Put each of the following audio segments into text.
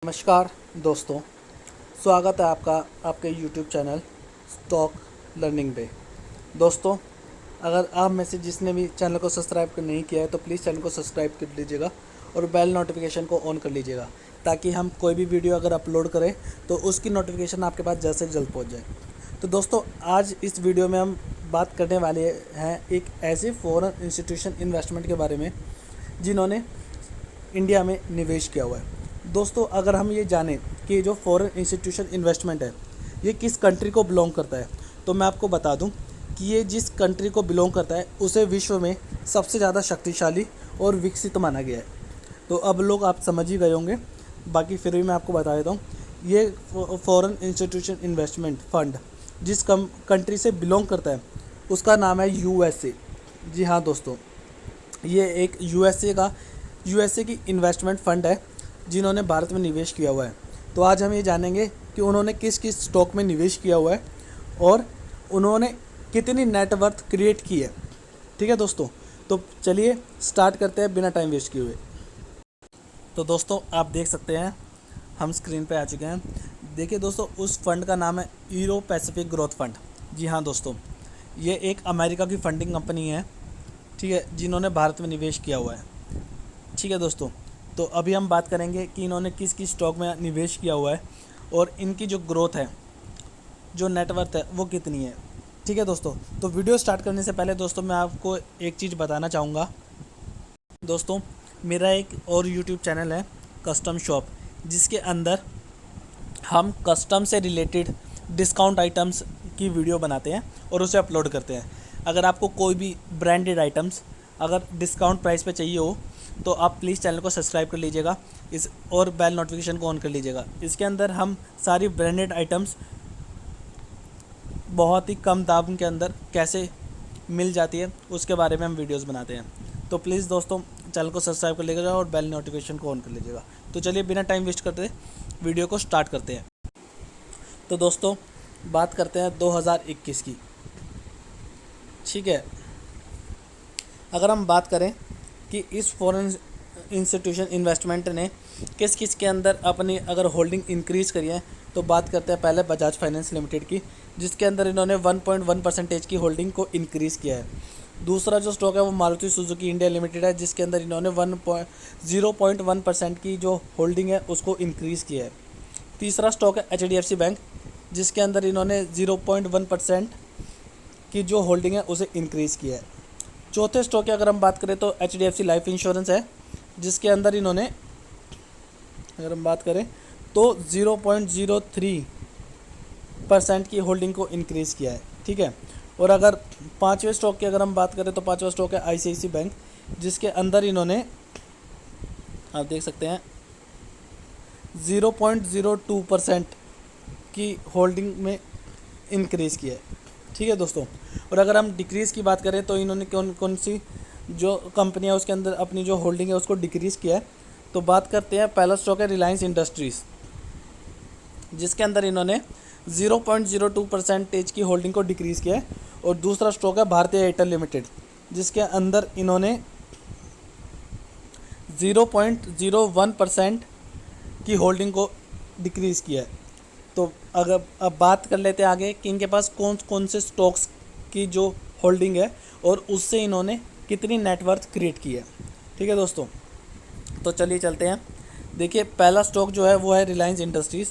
नमस्कार दोस्तों, स्वागत है आपका आपके YouTube चैनल स्टॉक लर्निंग पे। दोस्तों, अगर आप में से जिसने भी चैनल को सब्सक्राइब नहीं किया है तो प्लीज़ चैनल को सब्सक्राइब कर लीजिएगा और बेल नोटिफिकेशन को ऑन कर लीजिएगा, ताकि हम कोई भी वीडियो अगर अपलोड करें तो उसकी नोटिफिकेशन आपके पास जल्द से जल्द पहुँच जाए। तो दोस्तों, आज इस वीडियो में हम बात करने वाले हैं एक ऐसे फॉरेन इंस्टीट्यूशन इन्वेस्टमेंट के बारे में जिन्होंने इंडिया में निवेश किया हुआ है। दोस्तों, अगर हम ये जानें कि जो फॉरेन इंस्टीट्यूशन इन्वेस्टमेंट है ये किस कंट्री को बिलोंग करता है, तो मैं आपको बता दूं कि ये जिस कंट्री को बिलोंग करता है उसे विश्व में सबसे ज़्यादा शक्तिशाली और विकसित माना गया है। तो अब लोग आप समझ ही गए होंगे, बाकी फिर भी मैं आपको बता देता हूँ। ये फॉरेन इंस्टीट्यूशन इन्वेस्टमेंट फंड जिस कंट्री से बिलोंग करता है उसका नाम है USA। जी हाँ दोस्तों, ये एक यूएसए की इन्वेस्टमेंट फ़ंड है जिन्होंने भारत में निवेश किया हुआ है। तो आज हम ये जानेंगे कि उन्होंने किस किस स्टॉक में निवेश किया हुआ है और उन्होंने कितनी नेटवर्थ क्रिएट की है। ठीक है दोस्तों, तो चलिए स्टार्ट करते हैं बिना टाइम वेस्ट किए हुए। तो दोस्तों, आप देख सकते हैं हम स्क्रीन पे आ चुके हैं। देखिए दोस्तों, उस फंड का नाम है यूरो पैसिफिक ग्रोथ फंड। जी हाँ दोस्तों, ये एक अमेरिका की फंडिंग कंपनी है, ठीक है, जिन्होंने भारत में निवेश किया हुआ है। ठीक है दोस्तों, तो अभी हम बात करेंगे कि इन्होंने किस किस स्टॉक में निवेश किया हुआ है और इनकी जो ग्रोथ है, जो नेटवर्थ है, वो कितनी है। ठीक है दोस्तों, तो वीडियो स्टार्ट करने से पहले दोस्तों मैं आपको एक चीज़ बताना चाहूँगा। दोस्तों, मेरा एक और यूट्यूब चैनल है कस्टम शॉप, जिसके अंदर हम कस्टम से रिलेटेड डिस्काउंट आइटम्स की वीडियो बनाते हैं और उसे अपलोड करते हैं। अगर आपको कोई भी ब्रांडेड आइटम्स अगर डिस्काउंट प्राइस पे चाहिए हो तो आप प्लीज़ चैनल को सब्सक्राइब कर लीजिएगा इस और बेल नोटिफिकेशन को ऑन कर लीजिएगा। इसके अंदर हम सारी ब्रांडेड आइटम्स बहुत ही कम दाम के अंदर कैसे मिल जाती है उसके बारे में हम वीडियोस बनाते हैं। तो प्लीज़ दोस्तों, चैनल को सब्सक्राइब कर लीजिएगा और बेल नोटिफिकेशन को ऑन कर लीजिएगा। तो चलिए बिना टाइम वेस्ट करते वीडियो को स्टार्ट करते हैं। तो दोस्तों, बात करते हैं 2021 की। ठीक है, अगर हम बात करें कि इस फॉरेन इंस्टीट्यूशन इन्वेस्टमेंट ने किस किस के अंदर अपनी अगर होल्डिंग इंक्रीज़ करी है, तो बात करते हैं पहले बजाज फाइनेंस लिमिटेड की, जिसके अंदर इन्होंने 1.1% की होल्डिंग को इंक्रीज़ किया है। दूसरा जो स्टॉक है वो मारुति सुजुकी इंडिया लिमिटेड है, जिसके अंदर इन्होंने 0.1% की जो होल्डिंग है उसको इंक्रीज़ किया है। तीसरा स्टॉक है HDFC बैंक, जिसके अंदर इन्होंने 0.1% की जो होल्डिंग है उसे इंक्रीज़ किया है। चौथे स्टॉक की अगर हम बात करें तो HDFC लाइफ इंश्योरेंस है, जिसके अंदर इन्होंने अगर हम बात करें तो 0.03% की होल्डिंग को इंक्रीज़ किया है। ठीक है, और अगर पाँचवें स्टॉक की अगर हम बात करें तो पाँचवा स्टॉक है ICICI बैंक, जिसके अंदर इन्होंने आप देख सकते हैं 0.02% की होल्डिंग में इंक्रीज़ किया है। ठीक है दोस्तों, और अगर हम डिक्रीज़ की बात करें तो इन्होंने कौन सी जो कंपनियां उसके अंदर अपनी जो होल्डिंग है उसको डिक्रीज़ किया है। तो बात करते हैं, पहला स्टॉक है रिलायंस इंडस्ट्रीज़, जिसके अंदर इन्होंने 0.02% की होल्डिंग को डिक्रीज़ किया है। और दूसरा स्टॉक है भारतीय एयरटेल लिमिटेड, जिसके अंदर इन्होंने 0.01% की होल्डिंग को डिक्रीज़ किया है। तो अगर अब बात कर लेते हैं आगे कि इनके पास कौन कौन से स्टॉक्स की जो होल्डिंग है और उससे इन्होंने कितनी नेटवर्थ क्रिएट की है। ठीक है दोस्तों, तो चलिए चलते हैं। देखिए, पहला स्टॉक जो है वो है रिलायंस इंडस्ट्रीज़,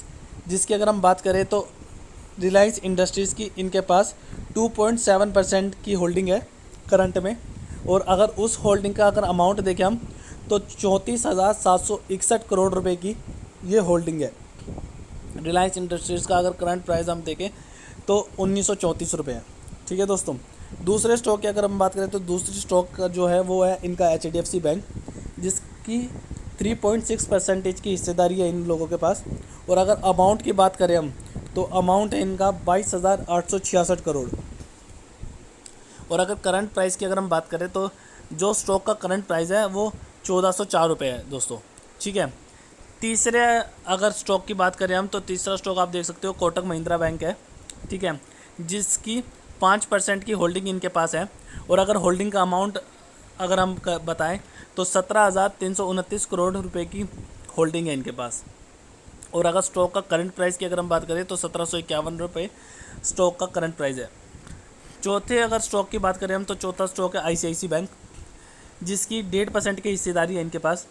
जिसकी अगर हम बात करें तो रिलायंस इंडस्ट्रीज़ की इनके पास 2.7% की होल्डिंग है करंट में। और अगर उस होल्डिंग का अगर अमाउंट देखें हम तो 34,761 करोड़ रुपए की ये होल्डिंग है। रिलायंस इंडस्ट्रीज़ का अगर करंट प्राइस हम देखें तो 1934 रुपये है। ठीक है दोस्तों, दूसरे स्टॉक की अगर हम बात करें तो दूसरी स्टॉक का जो है वो है इनका HDFC बैंक, जिसकी 3.6% की हिस्सेदारी है इन लोगों के पास। और अगर अमाउंट की बात करें हम तो अमाउंट है इनका 22,866 करोड़। और अगर करंट प्राइस की अगर हम बात करें तो जो स्टॉक का करंट प्राइस है वो 1404 रुपये है दोस्तों। ठीक है, तीसरे अगर स्टॉक की बात करें हम तो तीसरा स्टॉक आप देख सकते हो कोटक महिंद्रा बैंक है। ठीक है, जिसकी 5% की होल्डिंग इनके पास है। और अगर होल्डिंग का अमाउंट अगर हम बताएं तो 17,329 करोड़ रुपए की होल्डिंग है इनके पास। और अगर स्टॉक का करंट प्राइस की अगर हम बात करें तो 1751 रुपये स्टॉक का करंट प्राइस है। चौथे अगर स्टॉक की बात करें हम तो चौथा स्टॉक है ICICI बैंक, जिसकी 1.5% की हिस्सेदारी है इनके पास।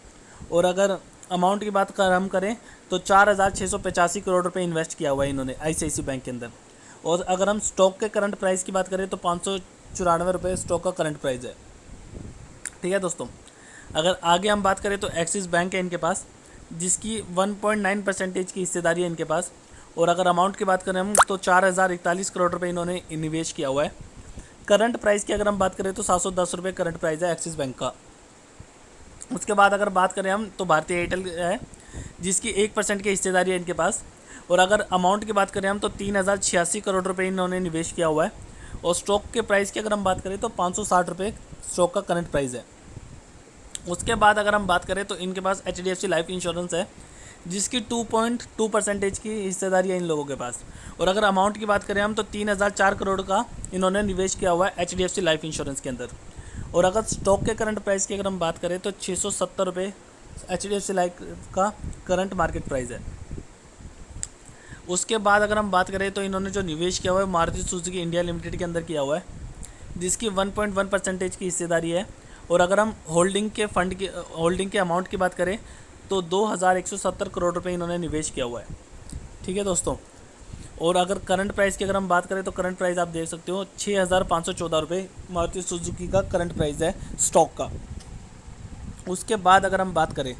और अगर अमाउंट की बात कर हम करें तो 4,685 करोड़ रुपए इन्वेस्ट किया हुआ है इन्होंने ICICI बैंक के अंदर। और अगर हम स्टॉक के करंट प्राइस की बात करें तो 594 रुपये स्टॉक का करंट प्राइस है। ठीक है दोस्तों, अगर आगे हम बात करें तो एक्सिस बैंक है इनके पास, जिसकी 1.9% की हिस्सेदारी है इनके पास। और अगर अमाउंट की बात करें हम तो 4,041 करोड़ रुपए इन्होंने निवेश किया हुआ है। करंट प्राइस की अगर हम बात करें तो 710 रुपये करंट प्राइस है एक्सिस बैंक का। उसके बाद अगर बात करें हम तो भारतीय एयरटेल है, जिसकी 1% की हिस्सेदारी है इनके पास। और अगर अमाउंट की बात करें हम तो 3,086 करोड़ रुपए इन्होंने निवेश किया हुआ है। और स्टॉक के प्राइस की अगर हम बात करें तो 560 रुपये स्टॉक का करंट प्राइस है। उसके बाद अगर हम बात करें तो इनके पास HDFC लाइफ इंश्योरेंस है, जिसकी 2.2% की हिस्सेदारी है इन लोगों के पास। और अगर अमाउंट की बात करें हम तो 3,004 करोड़ का इन्होंने निवेश किया हुआ है HDFC लाइफ इंश्योरेंस के अंदर। और अगर स्टॉक के करंट प्राइस की अगर हम बात करें तो 670 रुपये HDFC लाइफ का करंट मार्केट प्राइस है। उसके बाद अगर हम बात करें तो इन्होंने जो निवेश किया हुआ है मारुति सुजुकी इंडिया लिमिटेड के अंदर किया हुआ है, जिसकी 1.1% की हिस्सेदारी है। और अगर हम होल्डिंग के अमाउंट की बात करें तो 2,170 करोड़ रुपए इन्होंने निवेश किया हुआ है। ठीक है दोस्तों, और अगर करंट प्राइस की अगर हम बात करें तो करंट प्राइस आप देख सकते हो 6,514 रुपये मारुति सुजुकी का करंट प्राइस है स्टॉक का। उसके बाद अगर हम बात करें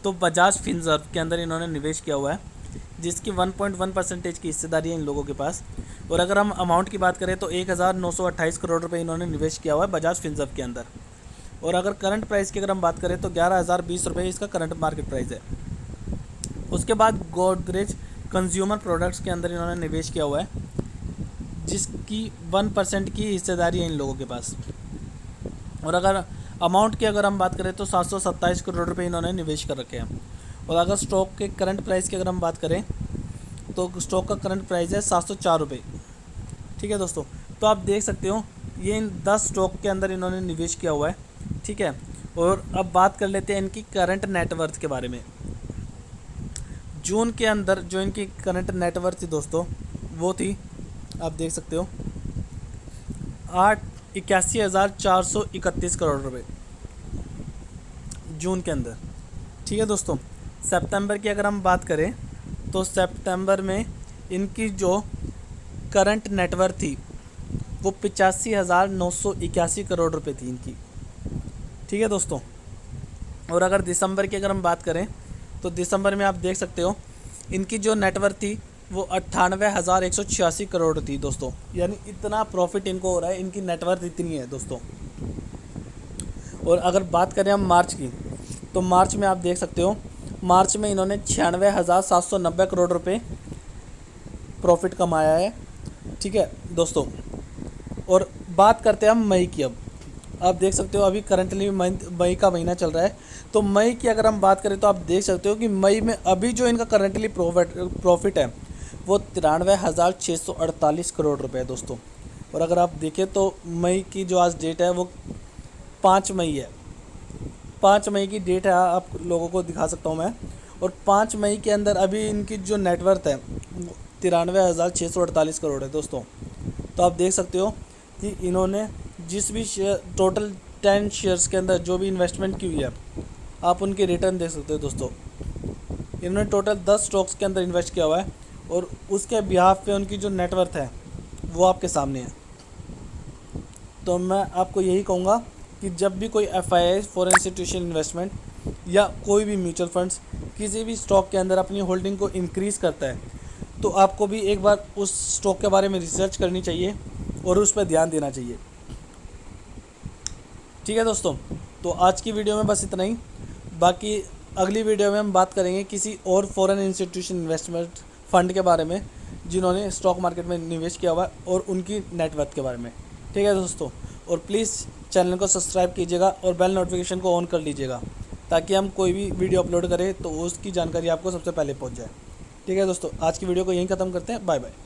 तो बजाज फिनसर्व के अंदर इन्होंने निवेश किया हुआ है, जिसकी 1.1% की हिस्सेदारी है इन लोगों के पास। और अगर हम अमाउंट की बात करें तो 1,928 करोड़ रुपए इन्होंने निवेश किया हुआ है बजाज फिनसर्व के अंदर। और अगर करंट प्राइस की अगर हम बात करें तो 11,020 रुपये इसका करंट मार्केट प्राइस है। उसके बाद गोदरेज कंज्यूमर प्रोडक्ट्स के अंदर इन्होंने निवेश किया हुआ है, जिसकी 1% की हिस्सेदारी है इन लोगों के पास। और अगर अमाउंट की अगर हम बात करें तो 727 करोड़ रुपए इन्होंने निवेश कर रखे हैं। और अगर स्टॉक के करंट प्राइस की अगर हम बात करें तो स्टॉक का करंट प्राइस है 704 रुपये। ठीक है दोस्तों, तो आप देख सकते हो ये इन 10 स्टॉक के अंदर इन्होंने निवेश किया हुआ है। ठीक है, और अब बात कर लेते हैं इनकी करंट नेटवर्थ के बारे में। जून के अंदर जो इनकी करंट नेटवर्थ थी दोस्तों, वो थी आप देख सकते हो 81,431 करोड़ रुपए जून के अंदर। ठीक है दोस्तों, सितंबर की अगर हम बात करें तो सितंबर में इनकी जो करंट नेटवर्थ थी वो 85,981 करोड़ रुपए थी इनकी। ठीक है दोस्तों, और अगर दिसंबर की अगर हम बात करें तो दिसंबर में आप देख सकते हो इनकी जो नेटवर्थ थी वो 98,186 करोड़ थी दोस्तों। यानी इतना प्रॉफिट इनको हो रहा है, इनकी नेटवर्थ इतनी है दोस्तों। और अगर बात करें हम मार्च की तो मार्च में आप देख सकते हो मार्च में इन्होंने 96,790 करोड़ रुपए प्रॉफिट कमाया है। ठीक है दोस्तों, और बात करते हैं हम मई की। अब आप देख सकते हो अभी करंटली मई का महीना चल रहा है, तो मई की अगर हम बात करें तो आप देख सकते हो कि मई में अभी जो इनका करंटली प्रॉफिट है वो 93,648 करोड़ रुपए है दोस्तों। और अगर आप देखें तो मई की जो आज डेट है वो 5 मई है। 5 मई की डेट है, आप लोगों को दिखा सकता हूँ मैं। और 5 मई के अंदर अभी इनकी जो नेटवर्थ है 93,648 करोड़ है दोस्तों। तो आप देख सकते हो कि इन्होंने जिस भी टोटल 10 शेयर्स के अंदर जो भी इन्वेस्टमेंट की हुई है आप उनके रिटर्न देख सकते हो दोस्तों। इन्होंने टोटल 10 स्टॉक्स के अंदर इन्वेस्ट किया हुआ है और उसके बिहाफ पे उनकी जो नेटवर्थ है वो आपके सामने है। तो मैं आपको यही कहूँगा कि जब भी कोई FII फॉरेन इंस्टीट्यूशन इन्वेस्टमेंट या कोई भी म्यूचुअल फंड्स किसी भी स्टॉक के अंदर अपनी होल्डिंग को इंक्रीज़ करता है तो आपको भी एक बार उस स्टॉक के बारे में रिसर्च करनी चाहिए और उस पर ध्यान देना चाहिए। ठीक है दोस्तों, तो आज की वीडियो में बस इतना ही। बाकी अगली वीडियो में हम बात करेंगे किसी और फॉरेन इंस्टीट्यूशन इन्वेस्टमेंट फ़ंड के बारे में जिन्होंने स्टॉक मार्केट में निवेश किया हुआ है और उनकी नेटवर्थ के बारे में। ठीक है दोस्तों, और प्लीज़ चैनल को सब्सक्राइब कीजिएगा और बेल नोटिफिकेशन को ऑन कर लीजिएगा ताकि हम कोई भी वीडियो अपलोड करें तो उसकी जानकारी आपको सबसे पहले पहुंच जाए। ठीक है दोस्तों, आज की वीडियो को यहीं ख़त्म करते हैं। Bye bye.